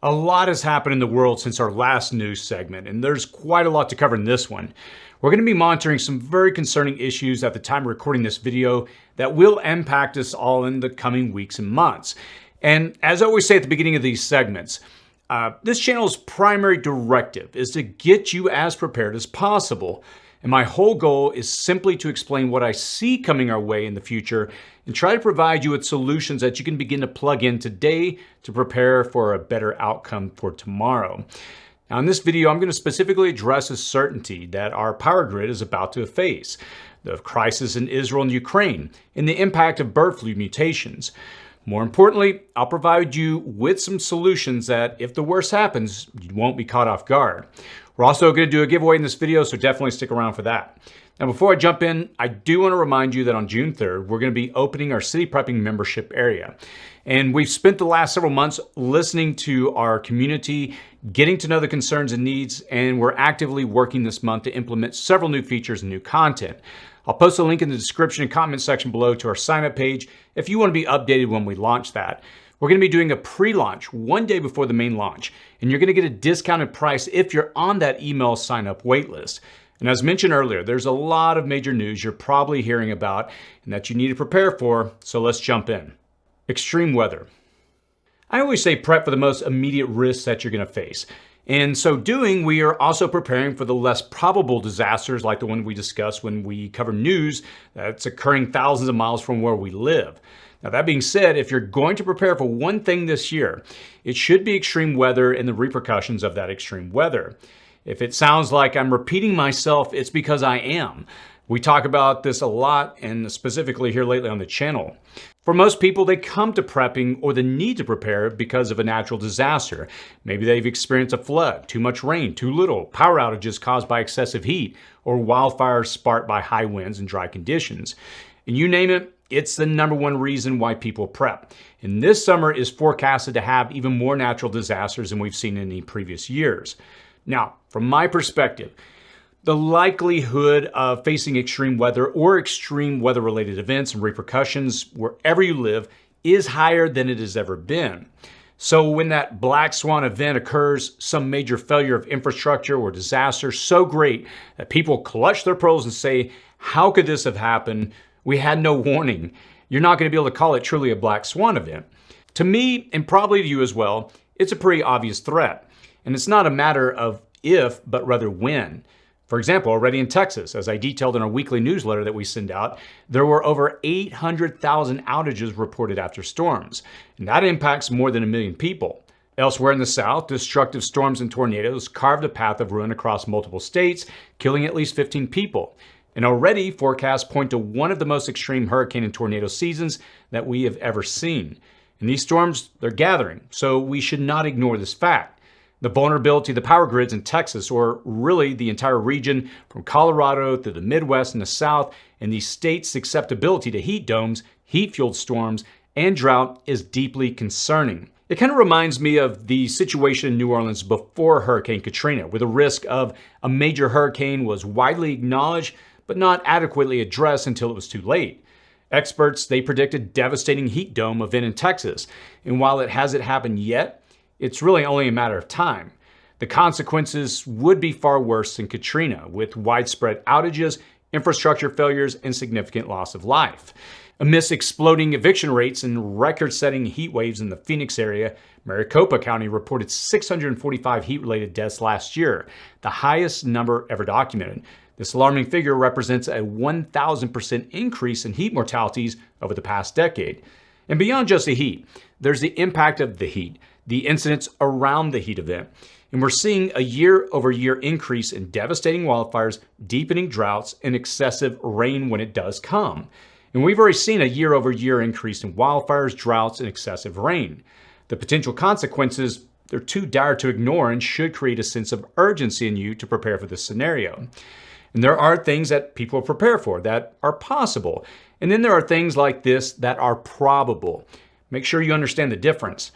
A lot has happened in the world since our last news segment, and there's quite a lot to cover in this one. We're going to be monitoring some very concerning issues at the time of recording this video that will impact us all in the coming weeks and months. And as I always say at the beginning of these segments, this channel's primary directive is to get you as prepared as possible. And my whole goal is simply to explain what I see coming our way in the future and try to provide you with solutions that you can begin to plug in today to prepare for a better outcome for tomorrow. Now, in this video, I'm going to specifically address a certainty that our power grid is about to face, the crisis in Israel and Ukraine, and the impact of bird flu mutations. More importantly, I'll provide you with some solutions that, if the worst happens, you won't be caught off guard. We're also going to do a giveaway in this video, so definitely stick around for that. Now, before I jump in, I do want to remind you that on June 3rd, we're going to be opening our City Prepping membership area. And we've spent the last several months listening to our community, getting to know the concerns and needs, and we're actively working this month to implement several new features and new content. I'll post a link in the description and comment section below to our sign-up page if you want to be updated when we launch that. We're going to be doing a pre-launch one day before the main launch, and you're going to get a discounted price if you're on that email sign-up waitlist. And as mentioned earlier, there's a lot of major news you're probably hearing about and that you need to prepare for, so let's jump in. Extreme weather. I always say prep for the most immediate risks that you're going to face. In so doing, we are also preparing for the less probable disasters like the one we discussed when we cover news that's occurring thousands of miles from where we live. Now, that being said, if you're going to prepare for one thing this year, it should be extreme weather and the repercussions of that extreme weather. If it sounds like I'm repeating myself, it's because I am. We talk about this a lot, and specifically here lately on the channel. For most people, they come to prepping or the need to prepare because of a natural disaster. Maybe they've experienced a flood, too much rain, too little, power outages caused by excessive heat, or wildfires sparked by high winds and dry conditions. And you name it, it's the number one reason why people prep. And this summer is forecasted to have even more natural disasters than we've seen in any previous years. Now, from my perspective, the likelihood of facing extreme weather or extreme weather-related events and repercussions wherever you live is higher than it has ever been. So when that black swan event occurs, some major failure of infrastructure or disaster so great that people clutch their pearls and say, how could this have happened? We had no warning. You're not going to be able to call it truly a black swan event. To me, and probably to you as well, it's a pretty obvious threat. And it's not a matter of if, but rather when. For example, already in Texas, as I detailed in our weekly newsletter that we send out, there were over 800,000 outages reported after storms. And that impacts more than 1 million people. Elsewhere in the South, destructive storms and tornadoes carved a path of ruin across multiple states, killing at least 15 people. And already, forecasts point to one of the most extreme hurricane and tornado seasons that we have ever seen. And these storms, they're gathering, so we should not ignore this fact. The vulnerability of the power grids in Texas, or really the entire region from Colorado through the Midwest and the South, and these states' susceptibility to heat domes, heat-fueled storms, and drought is deeply concerning. It kind of reminds me of the situation in New Orleans before Hurricane Katrina, where the risk of a major hurricane was widely acknowledged, but not adequately addressed until it was too late. Experts, they predict a devastating heat dome event in Texas, and while it hasn't happened yet, it's really only a matter of time. The consequences would be far worse than Katrina, with widespread outages, infrastructure failures, and significant loss of life. Amidst exploding eviction rates and record-setting heat waves in the Phoenix area, Maricopa County reported 645 heat-related deaths last year, the highest number ever documented. This alarming figure represents a 1,000% increase in heat mortalities over the past decade. And beyond just the heat, there's the impact of the heat, the incidents around the heat event. And we're seeing a year-over-year increase in devastating wildfires, deepening droughts, and excessive rain when it does come. And we've already seen a year-over-year increase in wildfires, droughts, and excessive rain. The potential consequences, they're too dire to ignore and should create a sense of urgency in you to prepare for this scenario. And there are things that people prepare for that are possible. And then there are things like this that are probable. Make sure you understand the difference.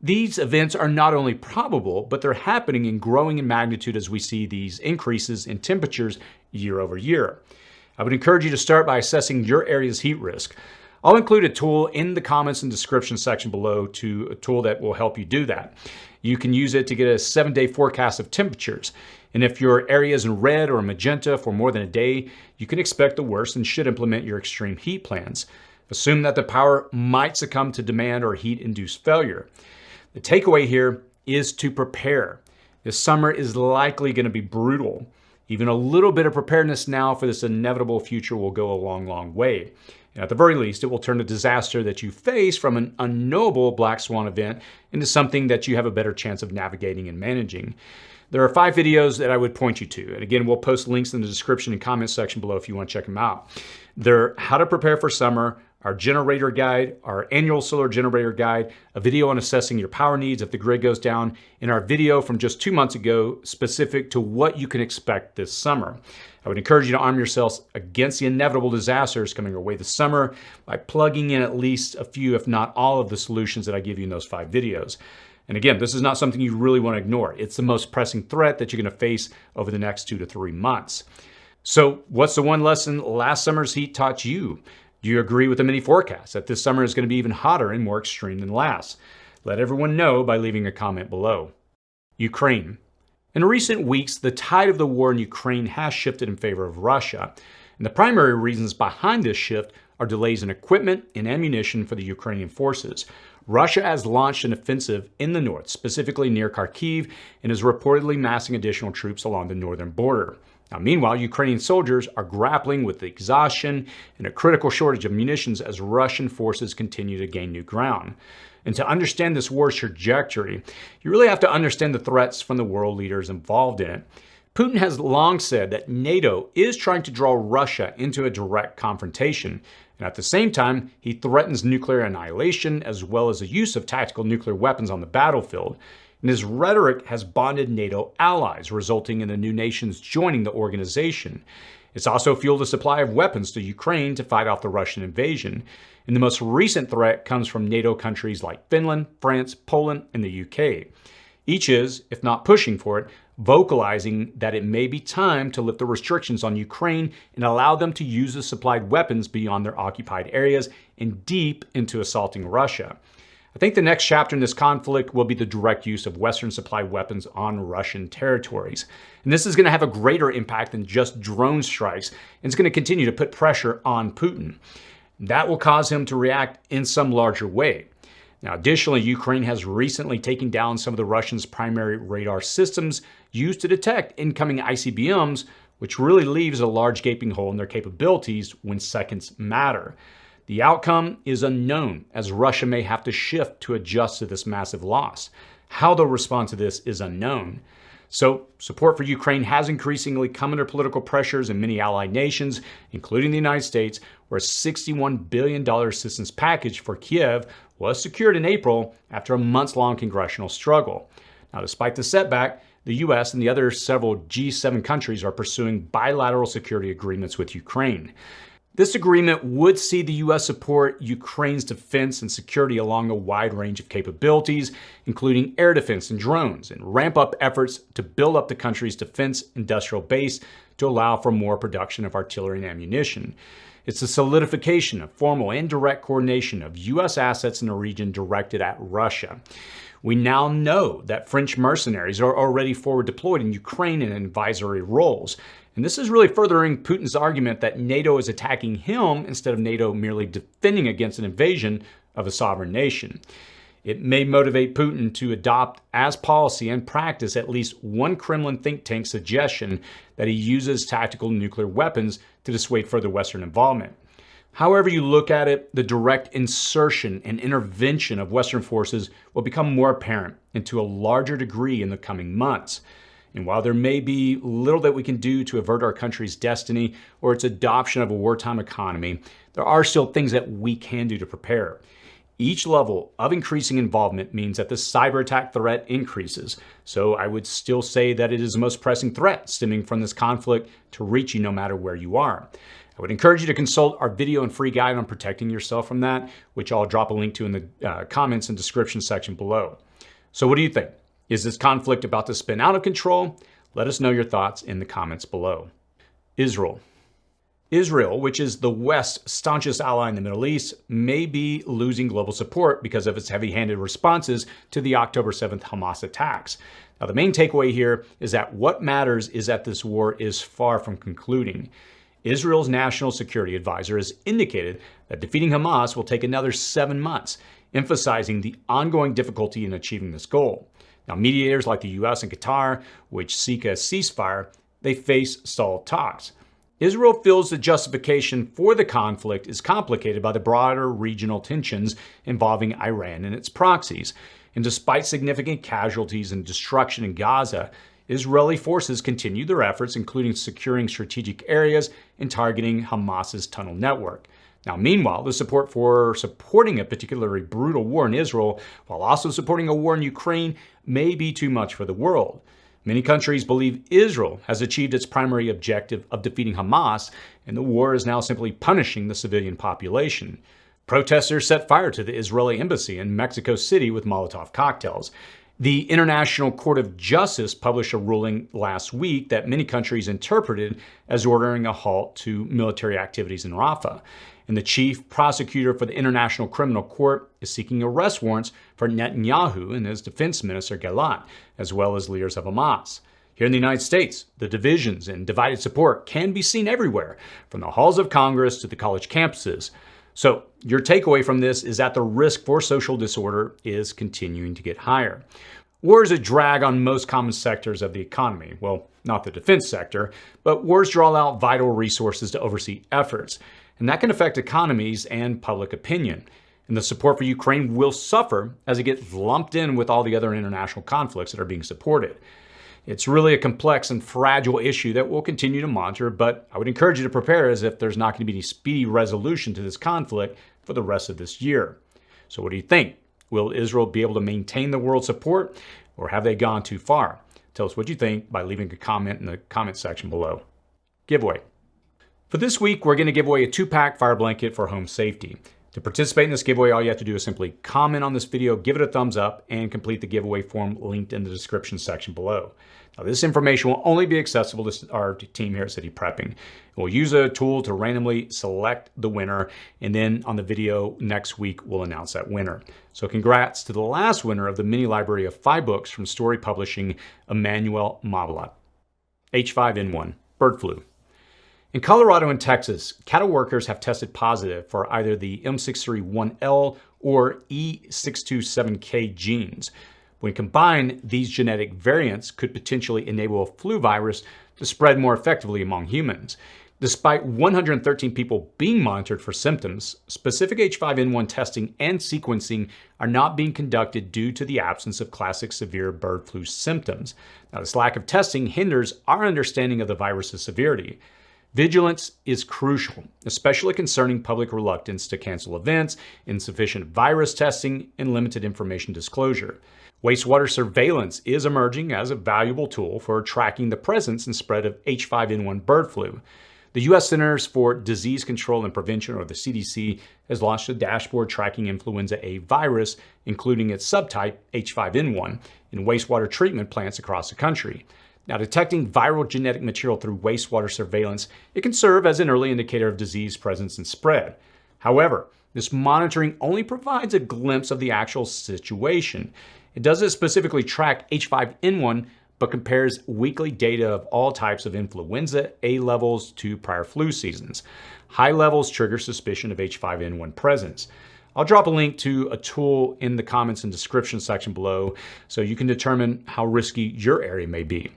These events are not only probable, but they're happening in growing in magnitude as we see these increases in temperatures year over year. I would encourage you to start by assessing your area's heat risk. I'll include a tool in the comments and description section below, to a tool that will help you do that. You can use it to get a 7-day forecast of temperatures. And if your area is in red or magenta for more than a day, you can expect the worst and should implement your extreme heat plans. Assume that the power might succumb to demand or heat-induced failure. The takeaway here is to prepare. This summer is likely going to be brutal. Even a little bit of preparedness now for this inevitable future will go a long, long way. And at the very least, it will turn a disaster that you face from an unknowable black swan event into something that you have a better chance of navigating and managing. There are 5 videos that I would point you to. And again, we'll post links in the description and comment section below if you want to check them out. They're how to prepare for summer, our generator guide, our annual solar generator guide, a video on assessing your power needs if the grid goes down, and our video from just 2 months ago specific to what you can expect this summer. I would encourage you to arm yourselves against the inevitable disasters coming your way this summer by plugging in at least a few, if not all, of the solutions that I give you in those 5 videos. And again, this is not something you really want to ignore. It's the most pressing threat that you're going to face over the next 2 to 3 months. So what's the one lesson last summer's heat taught you? Do you agree with the mini forecast that this summer is going to be even hotter and more extreme than last? Let everyone know by leaving a comment below. Ukraine. In recent weeks, the tide of the war in Ukraine has shifted in favor of Russia. And the primary reasons behind this shift are delays in equipment and ammunition for the Ukrainian forces. Russia has launched an offensive in the north, specifically near Kharkiv, and is reportedly massing additional troops along the northern border. Now, meanwhile, Ukrainian soldiers are grappling with the exhaustion and a critical shortage of munitions as Russian forces continue to gain new ground. And to understand this war's trajectory, you really have to understand the threats from the world leaders involved in it. Putin has long said that NATO is trying to draw Russia into a direct confrontation. And at the same time, he threatens nuclear annihilation as well as the use of tactical nuclear weapons on the battlefield. And his rhetoric has bonded NATO allies, resulting in the new nations joining the organization. It's also fueled a supply of weapons to Ukraine to fight off the Russian invasion. And the most recent threat comes from NATO countries like Finland, France, Poland, and the UK. Each is, if not pushing for it, vocalizing that it may be time to lift the restrictions on Ukraine and allow them to use the supplied weapons beyond their occupied areas and deep into assaulting Russia. I think the next chapter in this conflict will be the direct use of Western supplied weapons on Russian territories. And this is going to have a greater impact than just drone strikes, and it's going to continue to put pressure on Putin. That will cause him to react in some larger way. Now, additionally, Ukraine has recently taken down some of the Russians' primary radar systems used to detect incoming ICBMs, which really leaves a large gaping hole in their capabilities when seconds matter. The outcome is unknown, as Russia may have to shift to adjust to this massive loss. How they'll respond to this is unknown. So, support for Ukraine has increasingly come under political pressures in many allied nations, including the United States, where a $61 billion assistance package for Kiev was secured in April after a months-long congressional struggle. Now, despite the setback, the U.S. and the other several G7 countries are pursuing bilateral security agreements with Ukraine. This agreement would see the U.S. support Ukraine's defense and security along a wide range of capabilities, including air defense and drones, and ramp up efforts to build up the country's defense industrial base to allow for more production of artillery and ammunition. It's a solidification of formal and direct coordination of U.S. assets in the region directed at Russia. We now know that French mercenaries are already forward deployed in Ukraine in advisory roles. And this is really furthering Putin's argument that NATO is attacking him instead of NATO merely defending against an invasion of a sovereign nation. It may motivate Putin to adopt as policy and practice at least one Kremlin think tank suggestion that he uses tactical nuclear weapons to dissuade further Western involvement. However you look at it, the direct insertion and intervention of Western forces will become more apparent and to a larger degree in the coming months. And while there may be little that we can do to avert our country's destiny or its adoption of a wartime economy, there are still things that we can do to prepare. Each level of increasing involvement means that the cyber attack threat increases. So I would still say that it is the most pressing threat stemming from this conflict to reach you no matter where you are. I would encourage you to consult our video and free guide on protecting yourself from that, which I'll drop a link to in the comments and description section below. So what do you think? Is this conflict about to spin out of control? Let us know your thoughts in the comments below. Israel. Israel, which is the West's staunchest ally in the Middle East, may be losing global support because of its heavy-handed responses to the October 7th Hamas attacks. Now, the main takeaway here is that what matters is that this war is far from concluding. Israel's national security advisor has indicated that defeating Hamas will take another 7 months, emphasizing the ongoing difficulty in achieving this goal. Now, mediators like the U.S. and Qatar, which seek a ceasefire, they face stalled talks. Israel feels the justification for the conflict is complicated by the broader regional tensions involving Iran and its proxies. And despite significant casualties and destruction in Gaza, Israeli forces continue their efforts, including securing strategic areas and targeting Hamas's tunnel network. Now, meanwhile, the support for supporting a particularly brutal war in Israel, while also supporting a war in Ukraine, may be too much for the world. Many countries believe Israel has achieved its primary objective of defeating Hamas, and the war is now simply punishing the civilian population. Protesters set fire to the Israeli embassy in Mexico City with Molotov cocktails. The International Court of Justice published a ruling last week that many countries interpreted as ordering a halt to military activities in Rafah. And the chief prosecutor for the International Criminal Court is seeking arrest warrants for Netanyahu and his defense minister Gallant, as well as leaders of Hamas. Here in the United States, the divisions and divided support can be seen everywhere, from the halls of Congress to the college campuses. So your takeaway from this is that the risk for social disorder is continuing to get higher. War is a drag on most common sectors of the economy. Well, not the defense sector, but wars draw out vital resources to oversee efforts. And that can affect economies and public opinion. And the support for Ukraine will suffer as it gets lumped in with all the other international conflicts that are being supported. It's really a complex and fragile issue that we'll continue to monitor, but I would encourage you to prepare as if there's not going to be any speedy resolution to this conflict for the rest of this year. So what do you think? Will Israel be able to maintain the world support, or have they gone too far? Tell us what you think by leaving a comment in the comment section below. Giveaway. For this week, we're going to give away a 2-pack fire blanket for home safety. To participate in this giveaway, all you have to do is simply comment on this video, give it a thumbs up, and complete the giveaway form linked in the description section below. Now, this information will only be accessible to our team here at City Prepping. We'll use a tool to randomly select the winner, and then on the video next week, we'll announce that winner. So congrats to the last winner of the mini library of 5 books from Storey Publishing, Emmanuel Mavelat. H5N1, bird flu. In Colorado and Texas, cattle workers have tested positive for either the M631L or E627K genes. When combined, these genetic variants could potentially enable a flu virus to spread more effectively among humans. Despite 113 people being monitored for symptoms, specific H5N1 testing and sequencing are not being conducted due to the absence of classic severe bird flu symptoms. Now, this lack of testing hinders our understanding of the virus's severity. Vigilance is crucial, especially concerning public reluctance to cancel events, insufficient virus testing, and limited information disclosure. Wastewater surveillance is emerging as a valuable tool for tracking the presence and spread of H5N1 bird flu. The U.S. Centers for Disease Control and Prevention, or the CDC, has launched a dashboard tracking influenza A virus, including its subtype H5N1, in wastewater treatment plants across the country. Now, detecting viral genetic material through wastewater surveillance, it can serve as an early indicator of disease presence and spread. However, this monitoring only provides a glimpse of the actual situation. It doesn't specifically track H5N1, but compares weekly data of all types of influenza A levels to prior flu seasons. High levels trigger suspicion of H5N1 presence. I'll drop a link to a tool in the comments and description section below so you can determine how risky your area may be.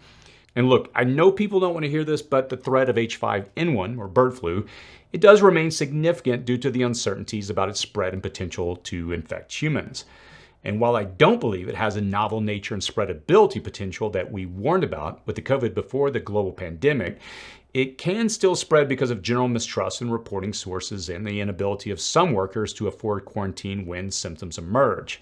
And look, I know people don't want to hear this, but the threat of H5N1, or bird flu, it does remain significant due to the uncertainties about its spread and potential to infect humans. And while I don't believe it has a novel nature and spreadability potential that we warned about with the COVID before the global pandemic, it can still spread because of general mistrust in reporting sources and the inability of some workers to afford quarantine when symptoms emerge.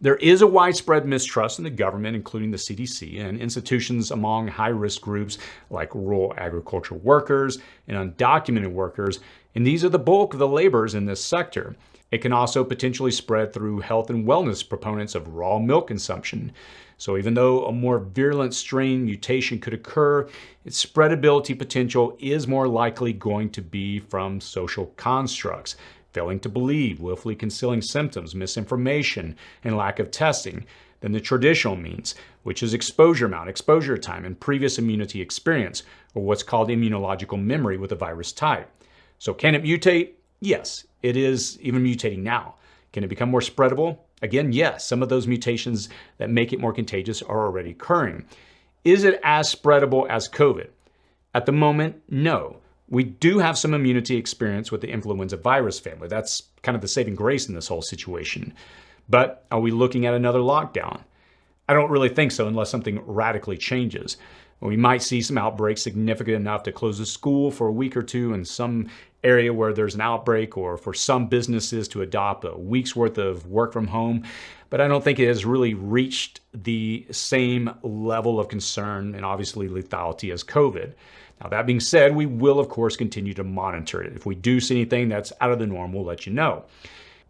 There is a widespread mistrust in the government, including the CDC, and institutions among high-risk groups like rural agricultural workers and undocumented workers, and these are the bulk of the laborers in this sector. It can also potentially spread through health and wellness proponents of raw milk consumption. So even though a more virulent strain mutation could occur, its spreadability potential is more likely going to be from social constructs, failing to believe, willfully concealing symptoms, misinformation, and lack of testing, than the traditional means, which is exposure amount, exposure time, and previous immunity experience, or what's called immunological memory with a virus type. So can it mutate? Yes, it is even mutating now. Can it become more spreadable? Again, yes, some of those mutations that make it more contagious are already occurring. Is it as spreadable as COVID? At the moment, no. We do have some immunity experience with the influenza virus family. That's kind of the saving grace in this whole situation. But are we looking at another lockdown? I don't really think so unless something radically changes. We might see some outbreaks significant enough to close a school for a week or two in some area where there's an outbreak, or for some businesses to adopt a week's worth of work from home. But I don't think it has really reached the same level of concern and obviously lethality as COVID. Now, that being said, we will, of course, continue to monitor it. If we do see anything that's out of the norm, we'll let you know.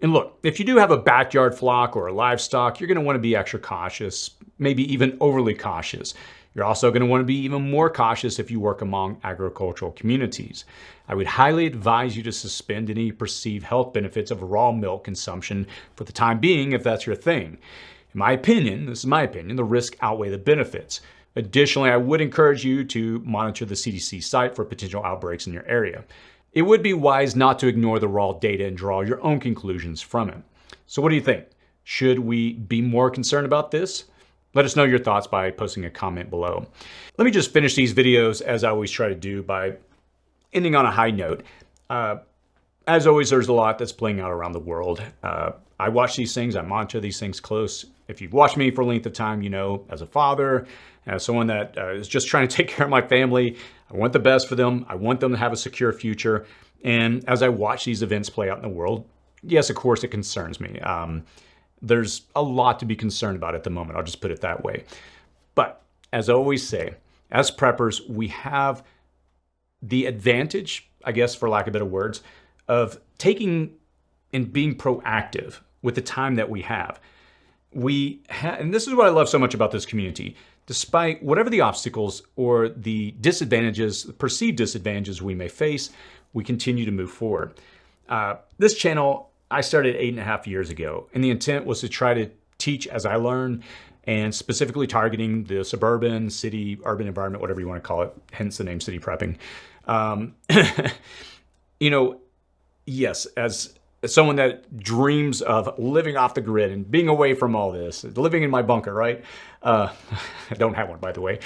And look, if you do have a backyard flock or a livestock, you're going to want to be extra cautious, maybe even overly cautious. You're also going to want to be even more cautious if you work among agricultural communities. I would highly advise you to suspend any perceived health benefits of raw milk consumption for the time being, if that's your thing. In my opinion, this is my opinion, the risks outweigh the benefits. Additionally, I would encourage you to monitor the CDC site for potential outbreaks in your area. It would be wise not to ignore the raw data and draw your own conclusions from it. So what do you think? Should we be more concerned about this? Let us know your thoughts by posting a comment below. Let me just finish these videos, as I always try to do, by ending on a high note. As always, there's a lot that's playing out around the world. I watch these things, I monitor these things close. If you've watched me for a length of time, you know, as a father, as someone that is just trying to take care of my family, I want the best for them. I want them to have a secure future. And as I watch these events play out in the world, yes, of course, it concerns me. There's a lot to be concerned about at the moment. I'll just put it that way. But as I always say, as preppers, we have the advantage, I guess, for lack of better words, of taking and being proactive with the time that we have. And this is what I love so much about this community. Despite whatever the obstacles or the disadvantages, the perceived disadvantages we may face, we continue to move forward. This channel, I started 8.5 years ago, and the intent was to try to teach as I learn, and specifically targeting the suburban, city, urban environment, whatever you want to call it, hence the name City Prepping. You know, yes, as someone that dreams of living off the grid and being away from all this, living in my bunker, right? I don't have one, by the way.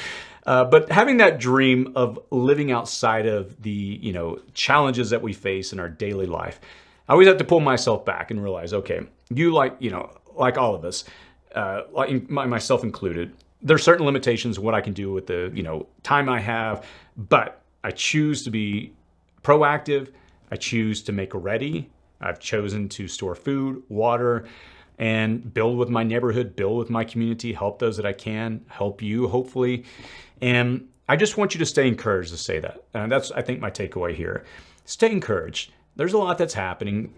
But having that dream of living outside of the, challenges that we face in our daily life, I always have to pull myself back and realize, okay, like all of us, like myself included, there's certain limitations of what I can do with the, time I have, but I choose to be proactive. I choose to make ready. I've chosen to store food, water, and build with my neighborhood, build with my community, help those that I can, help you, hopefully. And I just want you to stay encouraged to say that. And that's, I think, my takeaway here. Stay encouraged. There's a lot that's happening.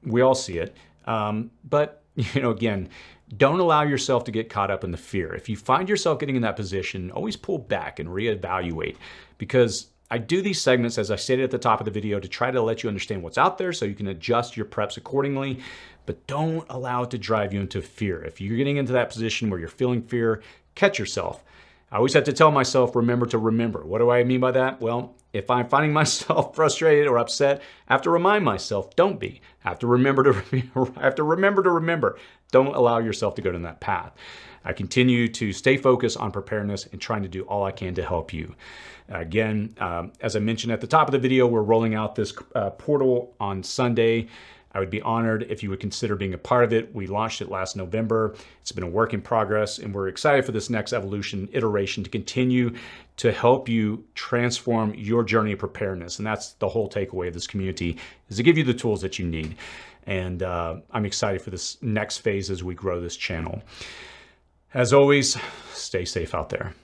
We all see it. But, again, don't allow yourself to get caught up in the fear. If you find yourself getting in that position, always pull back and reevaluate, because I do these segments, as I stated at the top of the video, to try to let you understand what's out there so you can adjust your preps accordingly, but don't allow it to drive you into fear. If you're getting into that position where you're feeling fear, catch yourself. I always have to tell myself, remember to remember. What do I mean by that? Well, if I'm finding myself frustrated or upset, I have to remind myself, don't be. I have to remember to remember. Don't allow yourself to go down that path. I continue to stay focused on preparedness and trying to do all I can to help you. Again, as I mentioned at the top of the video, we're rolling out this portal on Sunday. I would be honored if you would consider being a part of it. We launched it last November. It's been a work in progress, and we're excited for this next iteration to continue to help you transform your journey of preparedness. And that's the whole takeaway of this community, is to give you the tools that you need. And I'm excited for this next phase as we grow this channel. As always, stay safe out there.